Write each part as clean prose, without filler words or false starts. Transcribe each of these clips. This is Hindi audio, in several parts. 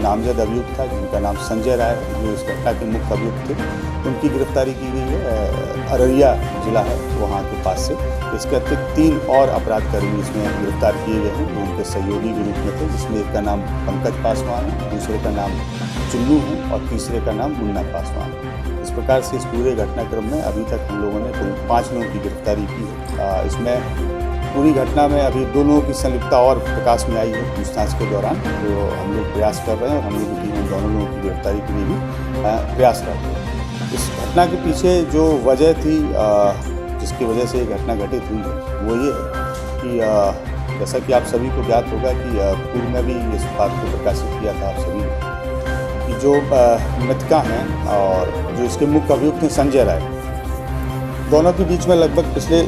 नामजद अभियुक्त था जिनका नाम संजय राय है, जो इस घटना के मुख्य अभियुक्त थे। उनकी गिरफ्तारी की गई है। अररिया जिला है वहाँ के पास से। इसके अतिरिक्त 3 और अपराधकर्मी इसमें गिरफ्तार किए गए हैं जो उनके सहयोगी के रूप में थे, जिसमें एक का नाम पंकज पासवान है, दूसरे का नाम चुन्नू है और तीसरे का नाम मुन्ना पासवान है। इस प्रकार से इस पूरे घटनाक्रम में अभी तक हम लोगों ने कुल 5 लोगों की गिरफ्तारी की है। इसमें पूरी घटना में अभी 2 लोगों की संलिप्तता और प्रकाश में आई है पूछताछ के दौरान, तो हम लोग प्रयास कर रहे हैं और हम लोग की टीम दोनों लोगों की गिरफ्तारी के लिए भी प्रयास कर रहे हैं। इस घटना के पीछे जो वजह थी, जिसकी वजह से ये घटना घटित हुई है, वो ये है कि जैसा कि आप सभी को ज्ञात होगा कि पूर्व में भी इस बात को प्रकाशित किया था आप सभी ने कि जो मृतका हैं और जो इसके मुख्य अभियुक्त हैं संजय राय, दोनों के बीच में लगभग पिछले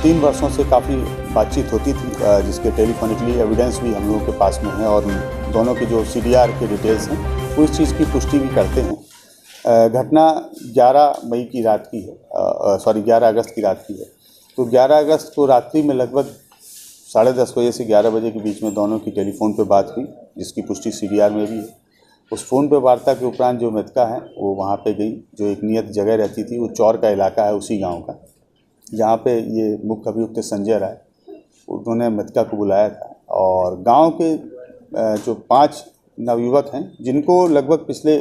3 वर्षों से काफ़ी बातचीत होती थी, जिसके टेलीफोनिकली एविडेंस भी हम लोगों के पास में है और दोनों के जो CDR के डिटेल्स हैं वो इस चीज़ की पुष्टि भी करते हैं। घटना 11 मई की रात की है, 11 अगस्त की रात की है। तो 11 अगस्त को रात्रि में लगभग 10:30 बजे से 11 बजे के बीच में दोनों की टेलीफोन पे बात हुई, जिसकी पुष्टि CDR में भी है। उस फ़ोन पे वार्ता के उपरांत जो मृतका है वो वहाँ पे गई, जो एक नियत जगह रहती थी, वो चौर का इलाका है उसी गांव का, जहाँ पे ये मुख्य अभियुक्त संजय राय, उन्होंने मृतका को बुलाया था। और गांव के जो 5 नवयुवक हैं जिनको लगभग पिछले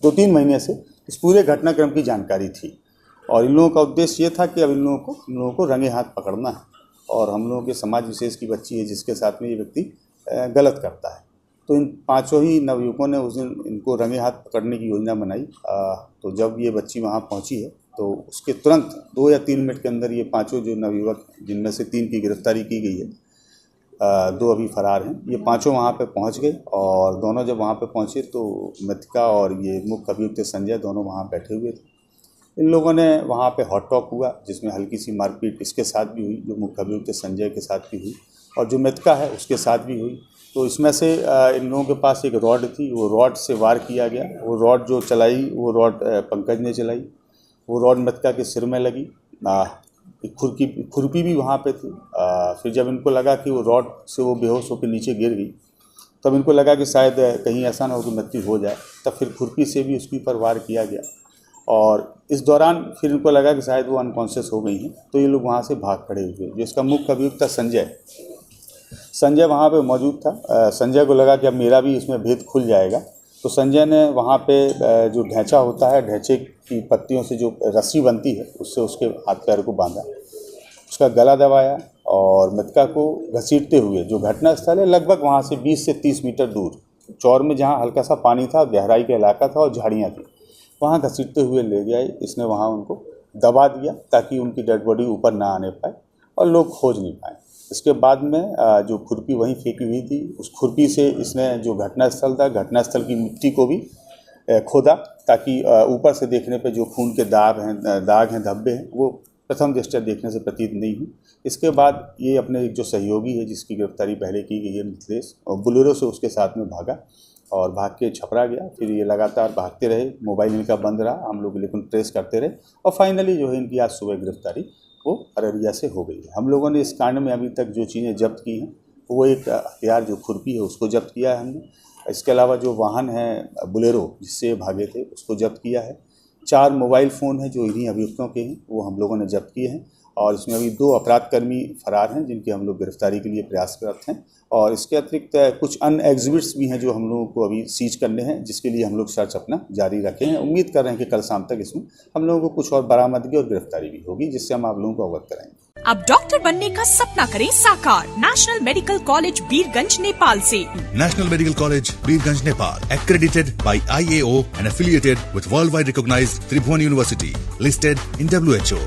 2-3 महीने से इस पूरे घटनाक्रम की जानकारी थी, और इन लोगों का उद्देश्य ये था कि अब इन लोगों को रंगे हाथ पकड़ना है, और हम लोगों के समाज विशेष की बच्ची है जिसके साथ में ये व्यक्ति गलत करता है। तो इन 5 ही नवयुवकों ने उस दिन इनको रंगे हाथ पकड़ने की योजना बनाई। तो जब ये बच्ची वहाँ पहुँची है तो उसके तुरंत 2 या 3 मिनट के अंदर ये 5 जो नवयुवक, जिनमें से 3 की गिरफ्तारी की गई है, 2 अभी फरार हैं, ये 5 वहाँ पे पहुँच गए। और दोनों जब वहाँ पे पहुँचे तो मृतका और ये मुख्य अभियुक्त संजय दोनों वहाँ बैठे हुए थे। इन लोगों ने वहाँ पे हॉट टॉक हुआ, जिसमें हल्की सी मारपीट इसके साथ भी हुई, जो मुख्य अभियुक्त संजय के साथ भी हुई, और जो मृतका है उसके साथ भी हुई। तो इसमें से इन लोगों के पास एक रॉड थी, वो रॉड से वार किया गया। वो रॉड जो चलाई वो रॉड पंकज ने चलाई, वो रॉड मृतका के सिर में लगी। एक खुरपी भी वहाँ पे थी। फिर जब इनको लगा कि वो रॉड से वो बेहोश होकर नीचे गिर गई, तब इनको लगा कि शायद कहीं ऐसा ना हो कि मृत्यु हो जाए, तब फिर खुरपी से भी उसके ऊपर वार किया गया। और इस दौरान फिर इनको लगा कि शायद वो अनकॉन्शियस हो गई हैं, तो ये लोग वहाँ से भाग खड़े हुए। जो इसका मुख्य अभियुक्त था संजय वहाँ पे मौजूद था। संजय को लगा कि अब मेरा भी इसमें भेद खुल जाएगा, तो संजय ने वहाँ पे जो ढैंचा होता है, ढैंचे की पत्तियों से जो रस्सी बनती है उससे उसके हाथ पैर को बांधा, उसका गला दबाया और मृतका को घसीटते हुए, जो घटना स्थल है लगभग वहाँ से 20 से 30 मीटर दूर चौर में, जहाँ हल्का सा पानी था, गहराई का इलाका था और झाड़ियाँ थी, वहाँ घसीटते हुए ले गया। इसने वहाँ उनको दबा दिया ताकि उनकी डेड बॉडी ऊपर ना आने पाए और लोग खोज नहीं पाए। इसके बाद में जो खुरपी वहीं फेंकी हुई थी, उस खुरपी से इसने जो घटनास्थल था, घटनास्थल की मिट्टी को भी खोदा, ताकि ऊपर से देखने पे जो खून के दाग हैं, धब्बे हैं, वो प्रथम दृष्टया देखने से प्रतीत नहीं हुई। इसके बाद ये अपने एक जो सहयोगी है, जिसकी गिरफ्तारी पहले की गई है, मिथिलेश, और बुलेरो से उसके साथ में भागा और भाग के छपरा गया। फिर ये लगातार भागते रहे, मोबाइल इनका बंद रहा, हम लोग लेकिन ट्रेस करते रहे, और फाइनली जो है इनकी आज सुबह गिरफ्तारी वो अररिया से हो गई है। हम लोगों ने इस कांड में अभी तक जो चीज़ें जब्त की हैं, वो एक हथियार जो खुरपी है उसको जब्त किया है हमने। इसके अलावा जो वाहन है बुलेरो जिससे भागे थे उसको जब्त किया है। 4 मोबाइल फ़ोन हैं जो इन्हीं अभियुक्तों के हैं, वो हम लोगों ने जब्त किए हैं। और इसमें अभी 2 अपराधकर्मी फरार हैं जिनकी हम लोग गिरफ्तारी के लिए प्रयासरत हैं। और इसके अतिरिक्त कुछ अन्य एग्जिबिट्स भी हैं जो हम लोगों को अभी सीज करने हैं, जिसके लिए हम लोग सर्च अपना जारी रखे हैं। उम्मीद कर रहे हैं कि कल शाम तक इसमें हम लोगों को कुछ और बरामदगी और गिरफ्तारी भी होगी, जिससे हम आप लोगों को अवगत कराएंगे। अब डॉक्टर बनने का सपना करें साकार national medical college Birgunj Nepal से। National Medical College, Birganj, Nepal, accredited by IAO and affiliated with worldwide recognized Tribhuvan University, listed in WHO.